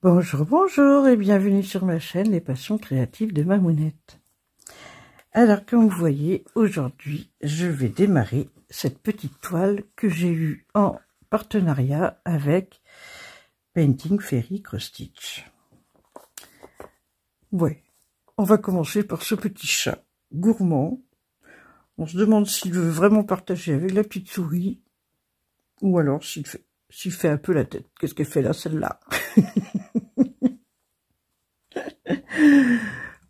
Bonjour, bonjour et bienvenue sur ma chaîne Les Passions Créatives de Mamounette. Alors comme vous voyez, aujourd'hui je vais démarrer cette petite toile que j'ai eue en partenariat avec Painting Fairy Cross Stitch. Ouais, on va commencer par ce petit chat gourmand. On se demande s'il veut vraiment partager avec la petite souris ou alors s'il fait un peu la tête. Qu'est-ce qu'elle fait là, celle-là?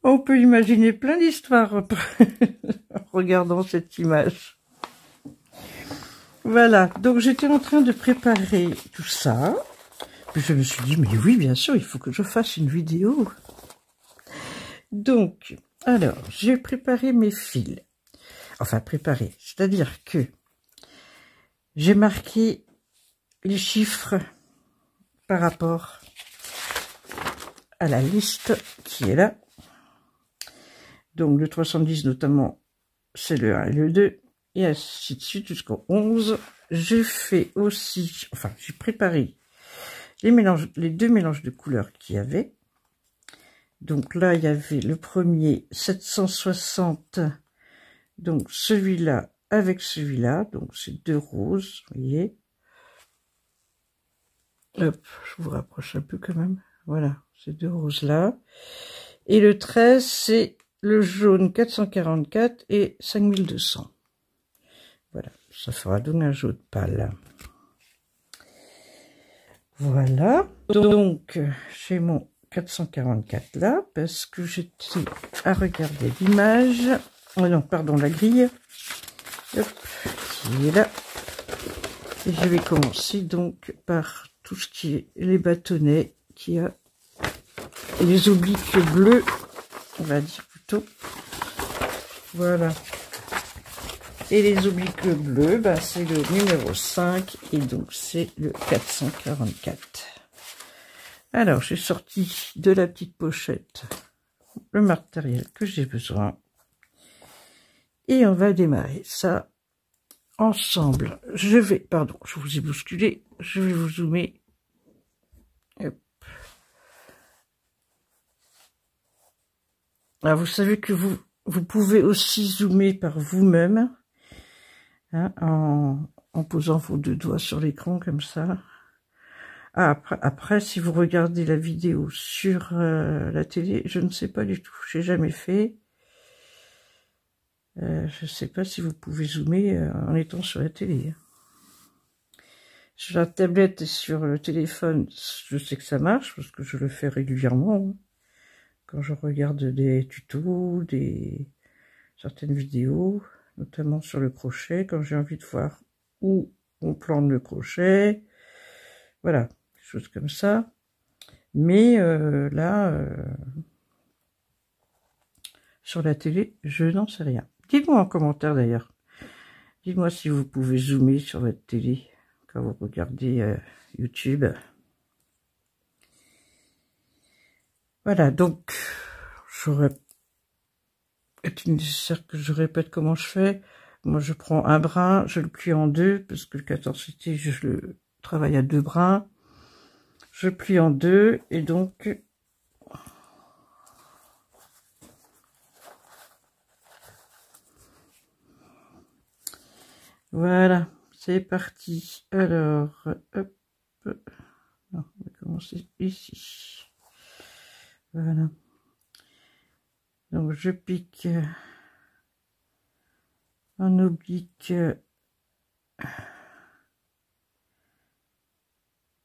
On peut imaginer plein d'histoires en regardant cette image. Voilà, donc j'étais en train de préparer tout ça. Puis je me suis dit, mais oui, bien sûr, il faut que je fasse une vidéo. Donc, alors, j'ai préparé mes fils. Enfin, préparé, c'est-à-dire que j'ai marqué les chiffres par rapport à la liste qui est là. Donc le 310 notamment, c'est le 1 et le 2, et ainsi de suite jusqu'au 11. J'ai fait aussi, enfin j'ai préparé les deux mélanges de couleurs qu'il y avait. Donc là il y avait le premier 760, donc celui-là avec celui-là, donc c'est deux roses, vous voyez. Hop, je vous rapproche un peu quand même. Voilà, ces deux roses là. Et le 13 c'est le jaune 444 et 5200. Voilà, ça fera donc un jaune pâle. Voilà, donc j'ai mon 444 là, parce que j'étais à regarder l'image. Oh non, pardon, la grille. Hop, qui est là. Et je vais commencer donc par tout ce qui est les bâtonnets, qui a les obliques bleus, on va dire plutôt. Voilà. Et les obliques bleus, ben c'est le numéro 5 et donc c'est le 444. Alors, j'ai sorti de la petite pochette le matériel que j'ai besoin. Et on va démarrer ça ensemble. Pardon, je vous ai bousculé, je vais vous zoomer. Hop. Alors, vous savez que vous pouvez aussi zoomer par vous-même. Hein, en posant vos deux doigts sur l'écran comme ça. Ah, après, si vous regardez la vidéo sur la télé, je ne sais pas du tout, j'ai jamais fait. Je ne sais pas si vous pouvez zoomer en étant sur la télé. Sur la tablette et sur le téléphone, je sais que ça marche parce que je le fais régulièrement. Hein, quand je regarde des tutos, certaines vidéos, notamment sur le crochet, quand j'ai envie de voir où on plante le crochet, voilà, des choses comme ça. Mais là, sur la télé, je n'en sais rien. Dites-moi en commentaire d'ailleurs. Dites-moi si vous pouvez zoomer sur votre télé quand vous regardez YouTube. Voilà, donc, est-il nécessaire que je répète comment je fais? Moi, je prends un brin, je le plie en deux, parce que le 14 c'était, je le travaille à deux brins. Je plie en deux, et donc, voilà, c'est parti. Alors, hop, non, on va commencer ici. Voilà. Donc, je pique en oblique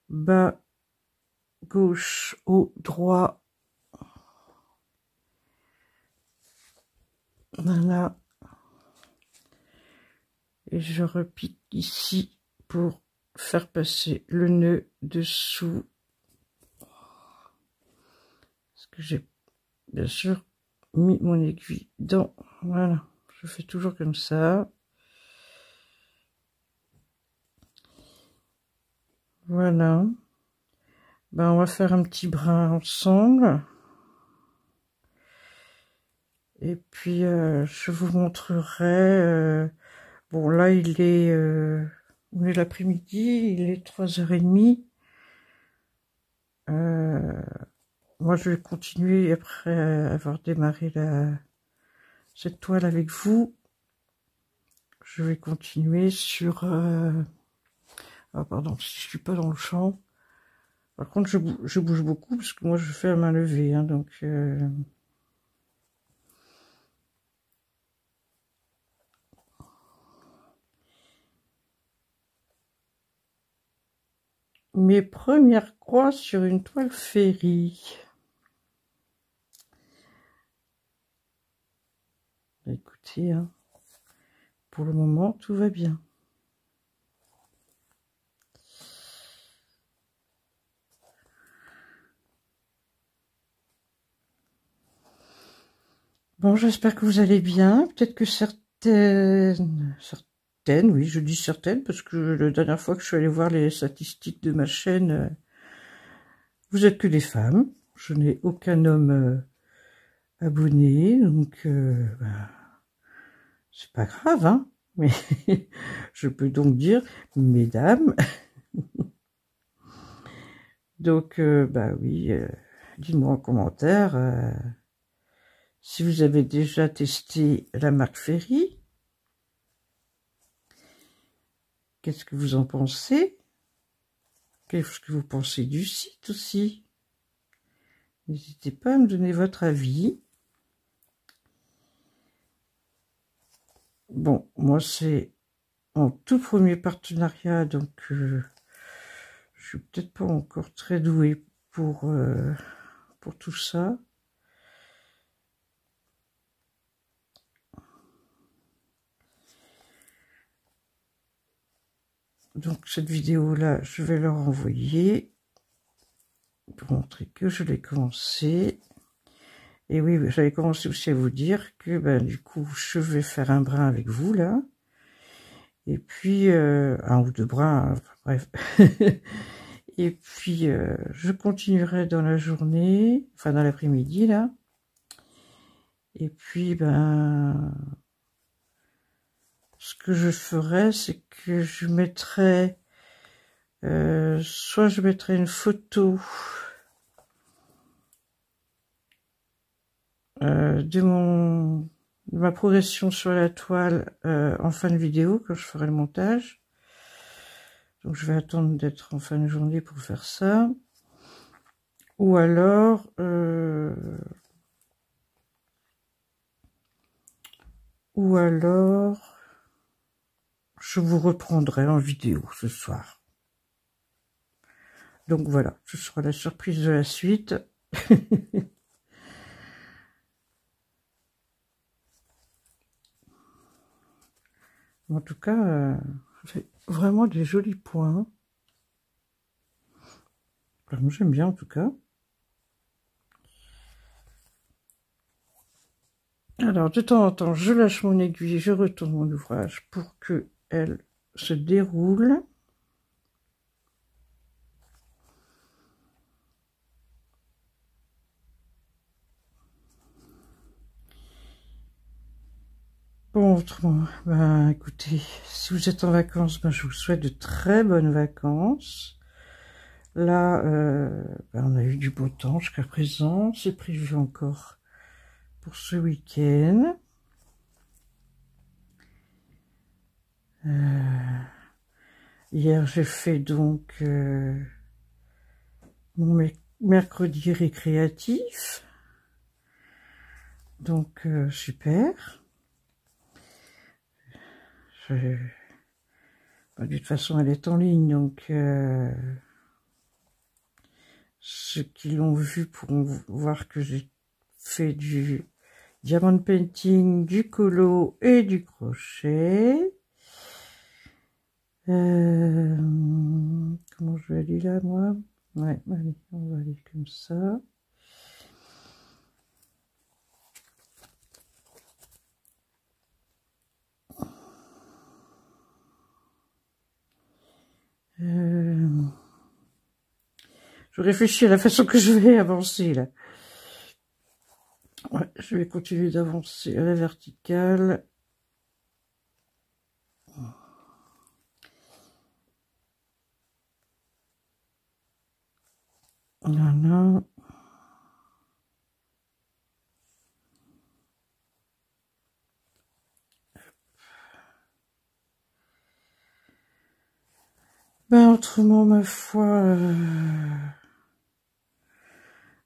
bas, gauche, haut, droit. Voilà. Et je repique ici pour faire passer le nœud dessous. Parce que j'ai, bien sûr, mis mon aiguille dans, voilà, je fais toujours comme ça. Voilà. Ben, on va faire un petit brin ensemble. Et puis, je vous montrerai. Bon, là, on est l'après-midi, il est 3h30. Moi, je vais continuer après avoir démarré cette toile avec vous. Je vais continuer sur... Ah, pardon, si je suis pas dans le champ. Par contre, je bouge beaucoup parce que moi, je fais à main levée, hein, donc... Mes premières croix sur une toile féerie. Écoutez, hein, pour le moment, tout va bien. Bon, j'espère que vous allez bien. Peut-être que certaines, oui, je dis certaines, parce que la dernière fois que je suis allée voir les statistiques de ma chaîne, vous êtes que des femmes. Je n'ai aucun homme abonné, donc ben, c'est pas grave, hein. Mais je peux donc dire, mesdames. Donc, bah oui, dites-moi en commentaire si vous avez déjà testé la marque Ferry. Qu'est-ce que vous en pensez? Qu'est-ce que vous pensez du site aussi? N'hésitez pas à me donner votre avis. Bon, moi c'est mon tout premier partenariat, donc je suis peut-être pas encore très douée pour tout ça. Donc cette vidéo-là, je vais leur envoyer pour montrer que je l'ai commencé. Et oui, j'avais commencé aussi à vous dire que ben, du coup, je vais faire un brin avec vous là. Et puis, un ou deux brins, enfin, bref. Et puis, je continuerai dans la journée, enfin dans l'après-midi là. Et puis, ben, ce que je ferai, c'est que je mettrai, soit je mettrai une photo de ma progression sur la toile en fin de vidéo quand je ferai le montage. Donc je vais attendre d'être en fin de journée pour faire ça. Ou alors je vous reprendrai en vidéo ce soir. Donc voilà, ce sera la surprise de la suite. En tout cas, c'est vraiment des jolis points. Moi j'aime bien en tout cas. Alors de temps en temps, je lâche mon aiguille, je retourne mon ouvrage pour que elle se déroule. Bon, autrement, ben écoutez, si vous êtes en vacances, ben, je vous souhaite de très bonnes vacances. Là, ben, on a eu du beau temps jusqu'à présent, c'est prévu encore pour ce week-end. Hier, j'ai fait donc mon mercredi récréatif. Donc, super. Ben, de toute façon, elle est en ligne, donc ceux qui l'ont vu pourront voir que j'ai fait du diamond painting, du colo et du crochet. Comment je vais aller là, moi? Ouais, allez, on va aller comme ça. Je réfléchis à la façon que je vais avancer, là. Ouais, je vais continuer d'avancer à la verticale. Voilà. Ben, autrement, ma foi,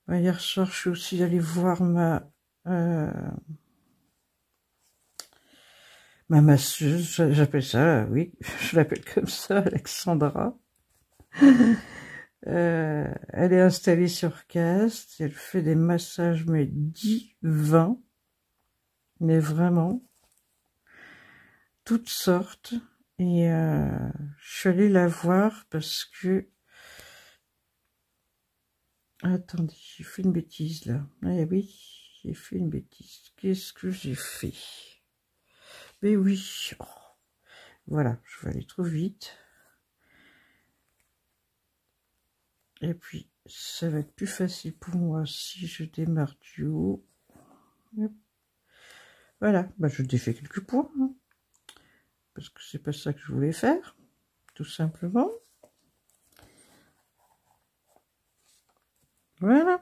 ben, hier soir, je suis aussi allée voir ma masseuse, j'appelle ça, oui, je l'appelle comme ça, Alexandra. Elle est installée sur Cast, elle fait des massages, mais divins, mais vraiment, toutes sortes. Et je suis allée la voir parce que... Attendez, j'ai fait une bêtise là. Ah oui, j'ai fait une bêtise. Qu'est-ce que j'ai fait? Mais oui, oh. Voilà, je vais aller trop vite. Et puis, ça va être plus facile pour moi si je démarre du haut. Voilà, bah, je défais quelques points. Hein, parce que c'est pas ça que je voulais faire, tout simplement. Voilà.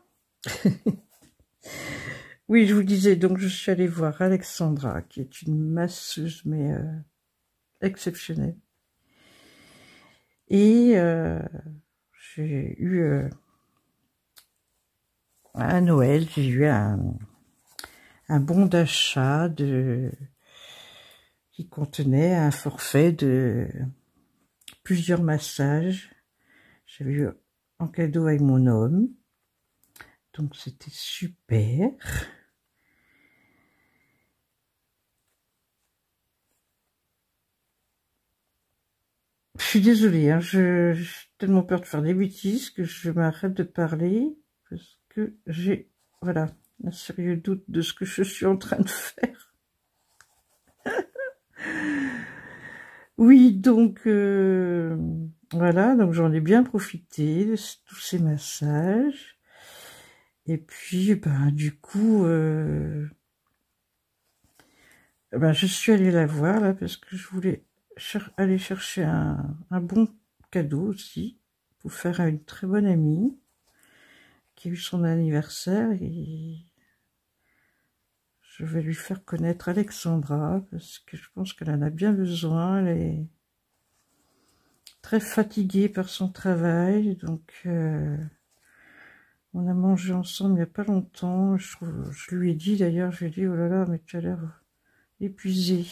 Oui, je vous disais, donc je suis allée voir Alexandra, qui est une masseuse, mais exceptionnelle. Et j'ai eu à Noël, j'ai eu un bon d'achat qui contenait un forfait de plusieurs massages. J'avais eu en cadeau avec mon homme. Donc c'était super. Je suis désolée, hein, j'ai tellement peur de faire des bêtises que je m'arrête de parler parce que j'ai, voilà, un sérieux doute de ce que je suis en train de faire. Oui, donc voilà, donc j'en ai bien profité de tous ces massages. Et puis, ben, du coup, ben, je suis allée la voir là parce que je voulais aller chercher un bon cadeau aussi pour faire à une très bonne amie qui a eu son anniversaire et je vais lui faire connaître Alexandra parce que je pense qu'elle en a bien besoin. Elle est très fatiguée par son travail, donc on a mangé ensemble il n'y a pas longtemps. Je lui ai dit d'ailleurs, je lui ai dit oh là là, mais tu as l'air épuisée.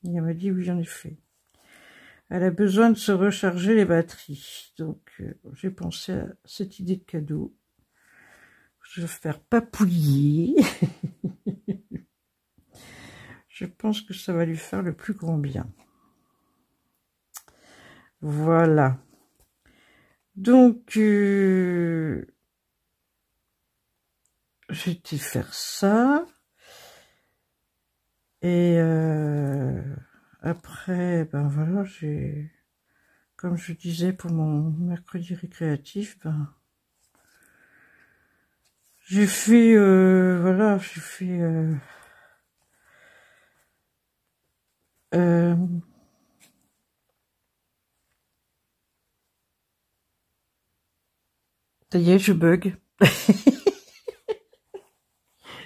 Et elle m'a dit oui, en effet. Elle a besoin de se recharger les batteries. Donc j'ai pensé à cette idée de cadeau. Je vais faire papouiller. Je pense que ça va lui faire le plus grand bien. Voilà. Donc, j'ai été faire ça. Et après, ben voilà, comme je disais pour mon mercredi récréatif, ben j'ai fait, voilà, j'ai fait ça y est, je bug.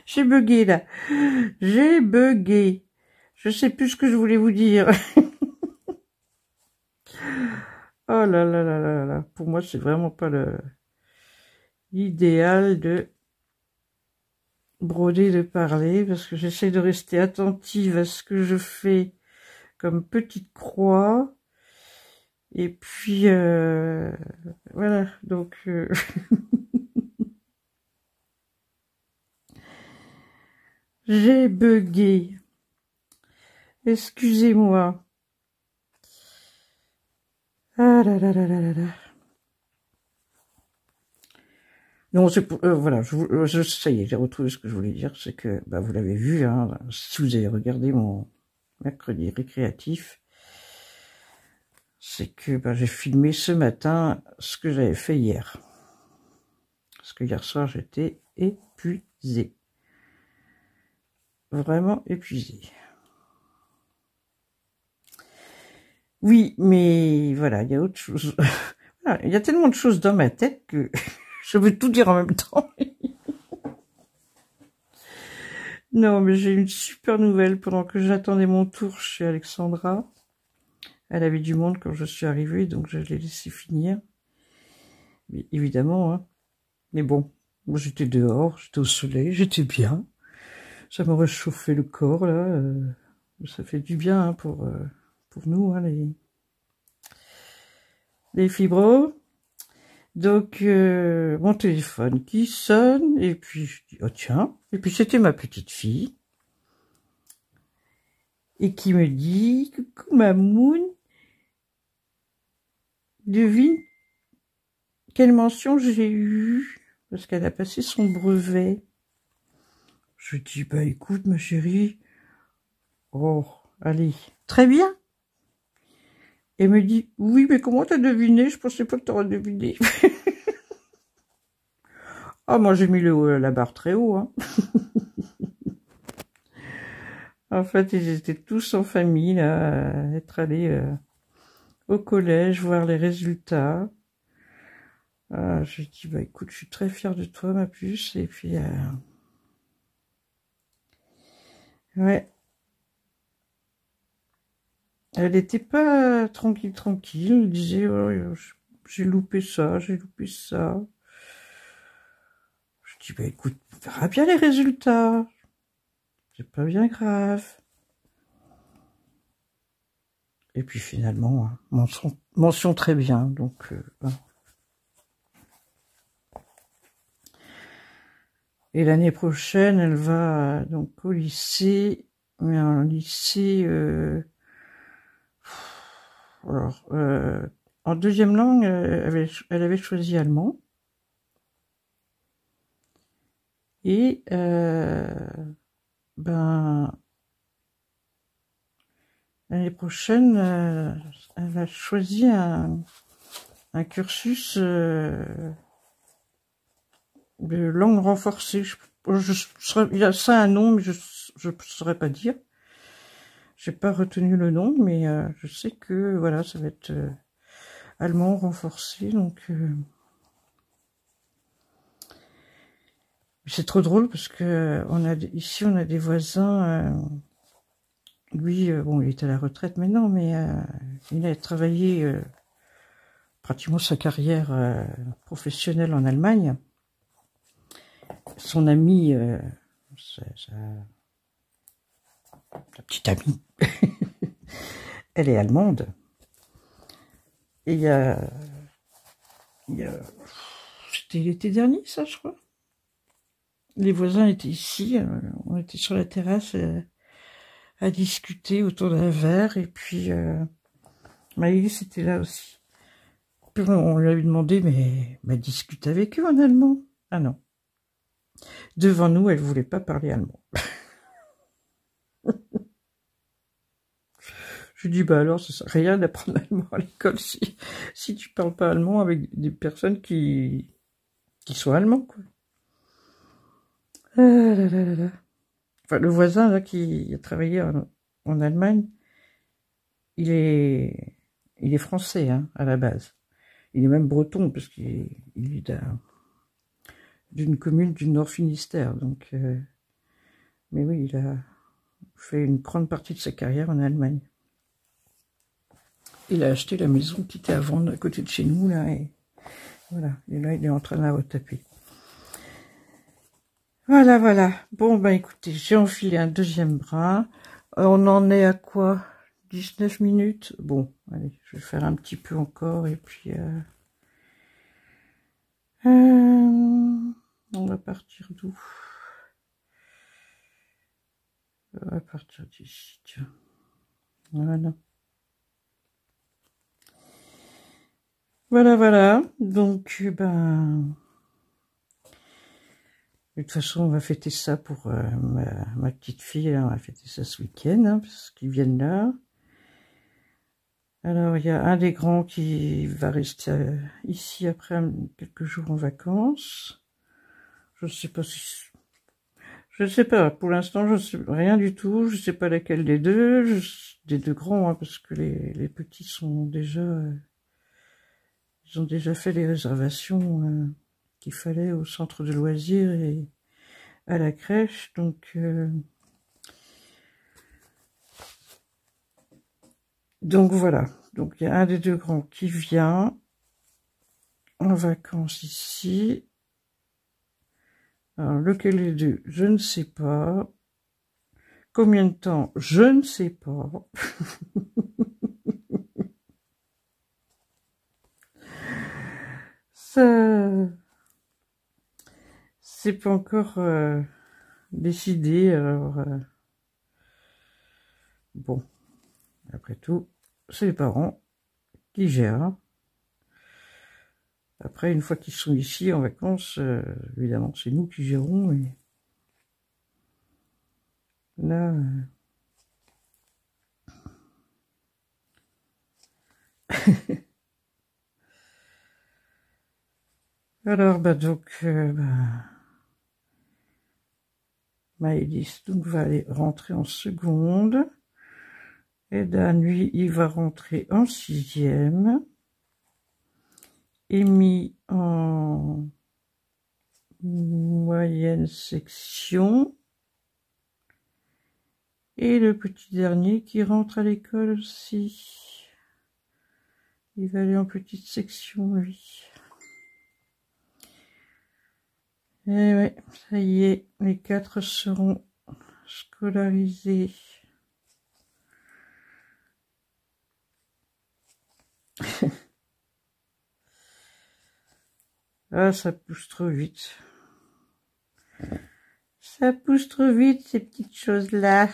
J'ai bugué là. J'ai bugué. Je sais plus ce que je voulais vous dire. Oh là là là là là. Pour moi, c'est vraiment pas l'idéal de broder, de parler, parce que j'essaie de rester attentive à ce que je fais comme petite croix. Et puis, voilà. Donc, j'ai bugué. Excusez-moi. Ah là là là là là là. Non, c'est pour, voilà, ça y est, j'ai retrouvé ce que je voulais dire, c'est que, bah, vous l'avez vu, hein, si vous avez regardé mon mercredi récréatif, c'est que ben, j'ai filmé ce matin ce que j'avais fait hier. Parce que hier soir, j'étais épuisée. Vraiment épuisée. Oui, mais voilà, il y a autre chose. Il y a tellement de choses dans ma tête que je veux tout dire en même temps. Non, mais j'ai une super nouvelle pendant que j'attendais mon tour chez Alexandra. Elle avait du monde quand je suis arrivée, donc je l'ai laissé finir. Mais évidemment, hein. Mais bon, moi j'étais dehors, j'étais au soleil, j'étais bien. Ça m'a réchauffé le corps, là. Ça fait du bien hein, pour nous, hein, les fibros. Donc, mon téléphone qui sonne, et puis je dis, oh tiens, et puis c'était ma petite fille, et qui me dit, coucou Mamoun, devine quelle mention j'ai eue, parce qu'elle a passé son brevet. Je dis, bah écoute ma chérie, oh, allez, très bien. Elle me dit, oui, mais comment t'as deviné? Je pensais pas que t'aurais deviné. Ah, moi j'ai mis la barre très haut, hein. En fait, ils étaient tous en famille, là, à être allés au collège, voir les résultats. J'ai dit, bah écoute, je suis très fière de toi, ma puce. Et puis, ouais. Elle n'était pas tranquille. Elle disait, oh, j'ai loupé ça, j'ai loupé ça. Je dis, bah écoute, on verra bien les résultats. C'est pas bien grave. Et puis finalement, mention très bien. Donc, voilà. Et l'année prochaine, elle va donc au lycée, mais un lycée, alors, en deuxième langue, elle avait choisi allemand. Et ben l'année prochaine, elle a choisi un cursus de langue renforcée. Il y a ça un nom, mais je ne saurais pas dire. J'ai pas retenu le nom, mais je sais que voilà, ça va être allemand renforcé, donc c'est trop drôle parce que ici on a des voisins. Lui, bon, il est à la retraite maintenant, mais il a travaillé pratiquement sa carrière professionnelle en Allemagne. Son amie, sa petite amie, elle est allemande. Et c'était l'été dernier, ça, je crois. Les voisins étaient ici, on était sur la terrasse à discuter autour d'un verre, et puis Maëlys était là aussi. Puis on lui avait demandé, mais discute avec eux en allemand. Ah non. Devant nous, elle voulait pas parler allemand. Je dis, bah alors, ça sert à rien d'apprendre l'allemand à l'école si tu parles pas allemand avec des personnes qui sont allemands, quoi. Enfin, le voisin, là, qui a travaillé en Allemagne, il est français, hein, à la base. Il est même breton, parce qu'il est d'une commune du Nord Finistère, donc, mais oui, il a fait une grande partie de sa carrière en Allemagne. Il a acheté la maison qui était à vendre à côté de chez nous, là, et voilà. Et là, il est en train de la retaper. Voilà, voilà. Bon, bah écoutez, j'ai enfilé un deuxième bras. On en est à quoi? 19 minutes? Bon, allez, je vais faire un petit peu encore, et puis... on va partir d'où? On va partir d'ici, tiens. Voilà. Voilà, voilà. Donc, ben... De toute façon, on va fêter ça pour ma petite fille. Là, on va fêter ça ce week-end, hein, parce qu'ils viennent là. Alors, il y a un des grands qui va rester ici après quelques jours en vacances. Je sais pas si... Je sais pas, pour l'instant, je sais rien du tout. Je sais pas laquelle des deux. Des deux grands, hein, parce que les petits sont déjà... ils ont déjà fait les réservations qu'il fallait au centre de loisirs et à la crèche. Donc voilà. Donc il y a un des deux grands qui vient en vacances ici. Alors lequel des deux, je ne sais pas. Combien de temps, je ne sais pas. Ça, c'est pas encore décidé. Alors bon, après tout, c'est les parents qui gèrent. Après, une fois qu'ils sont ici en vacances, évidemment, c'est nous qui gérons. Et là, alors, bah donc, Maëlys donc va aller rentrer en seconde. Et Dan, lui, il va rentrer en 6e. Amy en moyenne section. Et le petit dernier qui rentre à l'école aussi. Il va aller en petite section, lui. Et ouais, ça y est, les 4 seront scolarisés. Ah, ça pousse trop vite. Ça pousse trop vite, ces petites choses-là.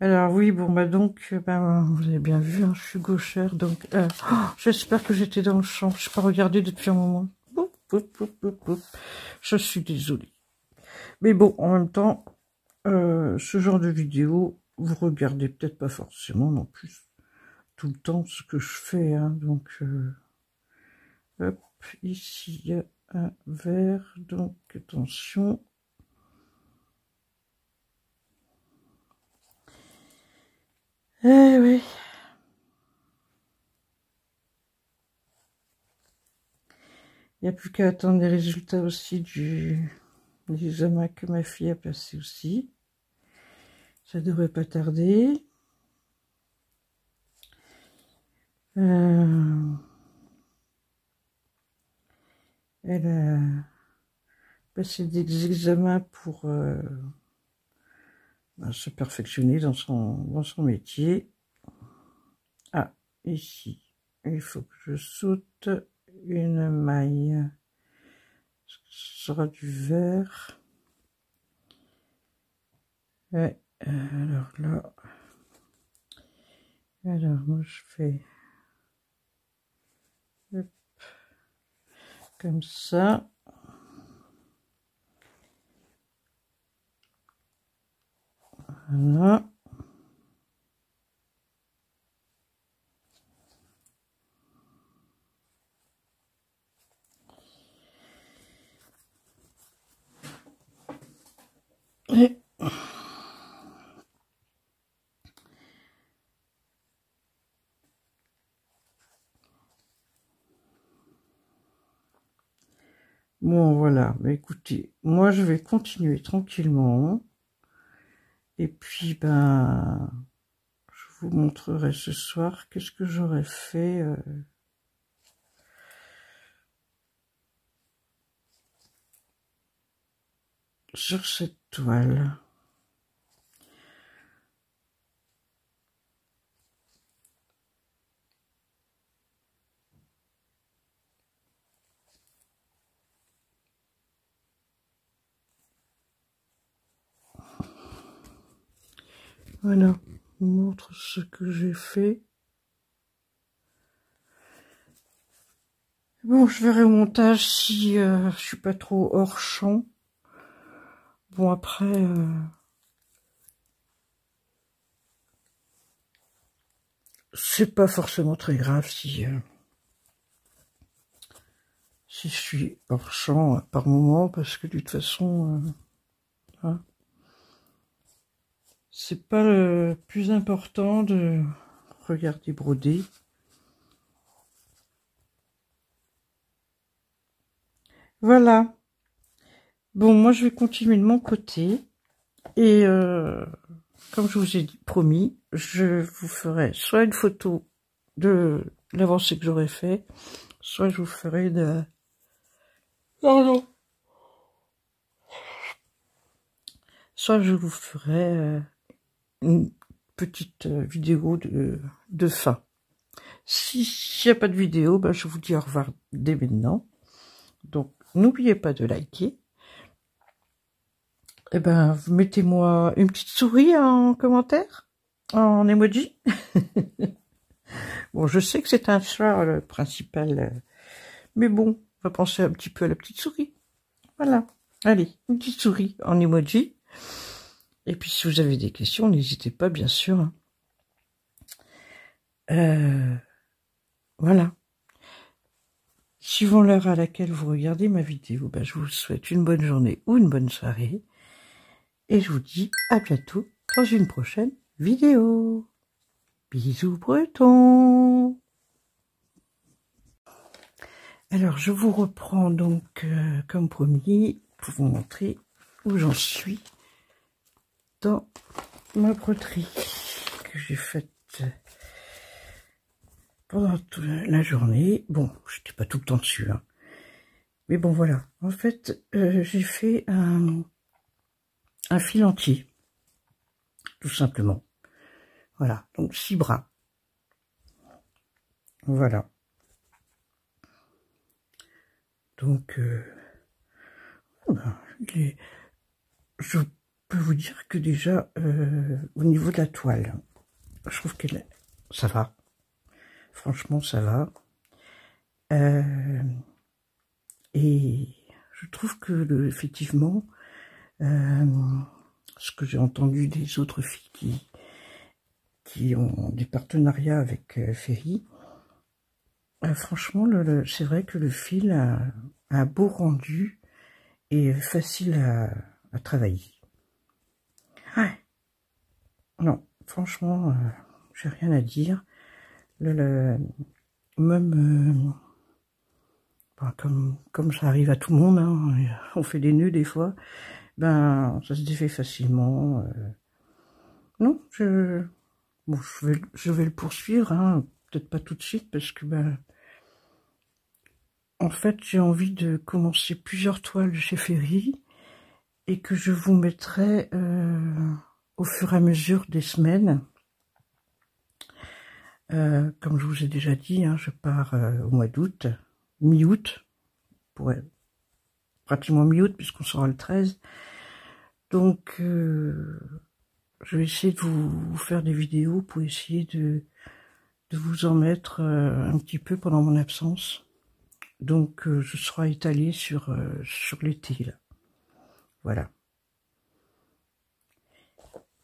Alors oui, bon, bah donc, vous avez bien vu, hein, je suis gauchère, donc j'espère que j'étais dans le champ. Je n'ai pas regardé depuis un moment. Je suis désolée. Mais bon, en même temps, ce genre de vidéo, vous regardez peut-être pas forcément non plus tout le temps ce que je fais. Hein, donc, hop, ici, il y a un verre, donc attention. Eh oui. Il n'y a plus qu'à attendre les résultats aussi du examen que ma fille a passé aussi. Ça devrait pas tarder. Elle a passé des examens pour se perfectionner dans son métier. Ah, ici, il faut que je saute une maille. Ce sera du vert. Ouais, alors là, alors moi je fais hop, comme ça. Voilà. Et bon, voilà. Bah, écoutez, moi, je vais continuer tranquillement. Et puis, je vous montrerai ce soir qu'est-ce que j'aurais fait sur cette toile. Voilà, je vous montre ce que j'ai fait. Bon, je verrai au montage si je suis pas trop hors champ. Bon, après, c'est pas forcément très grave si je suis hors champ par moment, parce que de toute façon, hein, c'est pas le plus important de regarder broder. Voilà. Bon, moi je vais continuer de mon côté. Et comme je vous ai promis, je vous ferai soit une photo de l'avancée que j'aurais fait, soit je vous ferai de... Pardon. Soit je vous ferai une petite vidéo de fin. S'il n'y a pas de vidéo, ben, je vous dis au revoir dès maintenant. Donc, n'oubliez pas de liker. Eh ben, mettez-moi une petite souris en commentaire, en emoji. Bon, je sais que c'est un chat, le principal, mais bon, on va penser un petit peu à la petite souris. Voilà. Allez, une petite souris en emoji. Et puis, si vous avez des questions, n'hésitez pas, bien sûr. Voilà. Suivant l'heure à laquelle vous regardez ma vidéo, ben, je vous souhaite une bonne journée ou une bonne soirée. Et je vous dis à bientôt dans une prochaine vidéo. Bisous bretons. Alors, je vous reprends donc, comme promis, pour vous montrer où j'en suis dans ma broderie que j'ai faite pendant toute la journée. Bon, je n'étais pas tout le temps dessus, hein. Mais bon, voilà. En fait, j'ai fait un fil entier, tout simplement. Voilà, donc 6 bras. Voilà. Donc, ben, je peux vous dire que déjà, au niveau de la toile, je trouve que ça va. Franchement, ça va. Et je trouve que, effectivement, ce que j'ai entendu des autres filles qui ont des partenariats avec Ferry, franchement, c'est vrai que le fil a un beau rendu et facile à travailler. Ouais. Non, franchement, j'ai rien à dire. Même comme ça arrive à tout le monde, hein, on fait des nœuds des fois, ben ça se défait facilement. Non, bon, je vais le poursuivre, hein, peut-être pas tout de suite, parce que ben en fait j'ai envie de commencer plusieurs toiles chez Ferry et que je vous mettrai au fur et à mesure des semaines. Comme je vous ai déjà dit, hein, je pars au mois d'août, mi-août, pratiquement mi-août puisqu'on sera le 13. Donc, je vais essayer de vous faire des vidéos pour essayer de vous en mettre un petit peu pendant mon absence. Donc, je serai étalée sur l'été, là. Voilà.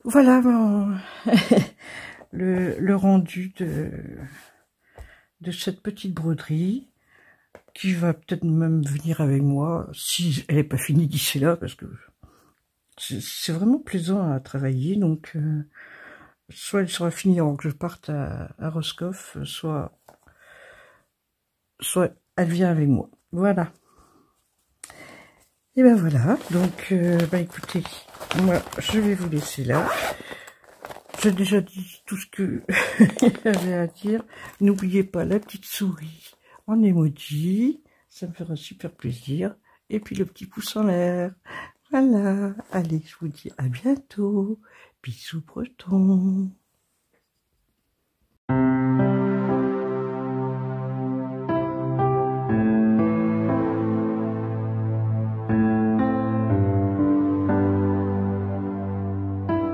Voilà bon, le rendu de cette petite broderie qui va peut-être même venir avec moi si elle n'est pas finie d'ici là, parce que c'est vraiment plaisant à travailler. Donc soit elle sera finie avant que je parte à Roscoff, soit elle vient avec moi. Voilà. Et ben voilà, donc écoutez, moi je vais vous laisser là. J'ai déjà dit tout ce que j'avais à dire. N'oubliez pas la petite souris en emoji, ça me fera super plaisir. Et puis le petit pouce en l'air. Voilà, allez, je vous dis à bientôt. Bisous bretons.